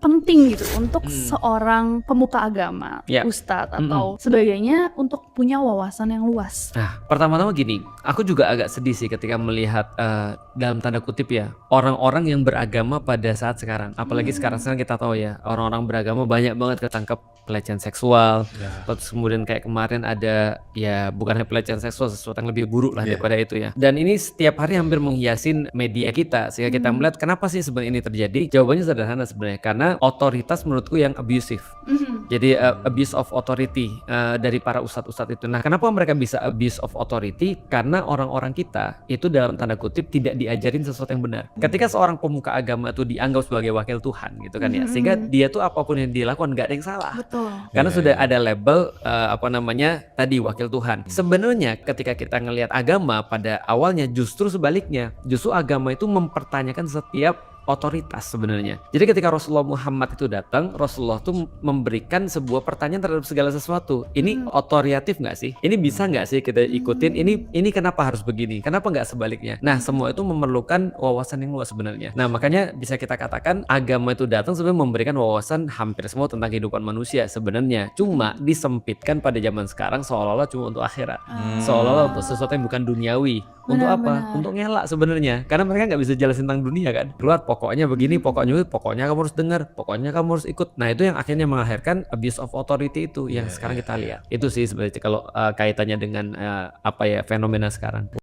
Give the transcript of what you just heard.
penting gitu untuk seorang pemuka agama, Ya. ustadz atau sebagainya untuk punya wawasan yang luas? Nah, pertama-tama gini, aku juga agak sedih sih ketika melihat dalam tanda kutip ya orang-orang yang beragama pada saat sekarang. Apalagi sekarang kita tahu ya orang-orang beragama banyak banget ketangkep pelecehan seksual. Terus kemudian kayak kemarin ada ya bukan hanya pelecehan seksual, sesuatu yang lebih buruk lah daripada itu ya. Dan ini setiap hari hampir menghiasi media kita sehingga kita melihat kenapa sih sebenarnya ini terjadi. Jawabannya sederhana sebenarnya, karena otoritas menurutku yang abusive. Jadi abuse of authority dari para ustadz-ustadz itu. Nah, kenapa mereka bisa abuse of authority? Karena orang-orang kita itu dalam tanda kutip tidak diajarin sesuatu yang benar. Ketika seorang pemuka agama itu dianggap sebagai wakil Tuhan gitu kan ya, sehingga dia tuh apapun yang dilakukan nggak ada yang salah. Betul. Karena sudah ada label tadi wakil Tuhan. Sebenarnya ketika kita ngelihat agama pada awalnya justru sebaliknya. Justru agama itu mempertanyakan setiap otoritas sebenarnya. Jadi ketika Rasulullah Muhammad itu datang, Rasulullah tuh memberikan sebuah pertanyaan terhadap segala sesuatu. Ini otoritatif nggak sih? Ini bisa nggak sih kita ikutin? Ini kenapa harus begini? Kenapa nggak sebaliknya? Nah, semua itu memerlukan wawasan yang luas sebenarnya. Nah, makanya bisa kita katakan agama itu datang sebenarnya memberikan wawasan hampir semua tentang kehidupan manusia sebenarnya. Cuma disempitkan pada zaman sekarang seolah-olah cuma untuk akhirat. Seolah-olah untuk sesuatu yang bukan duniawi. Untuk apa? Untuk ngelak sebenarnya. Karena mereka nggak bisa jelasin tentang dunia kan. Keluar pokoknya begini, pokoknya kamu harus dengar, pokoknya kamu harus ikut. Nah, itu yang akhirnya melahirkan abuse of authority itu yang sekarang kita lihat. Itu sih sebenarnya kalau kaitannya dengan fenomena sekarang.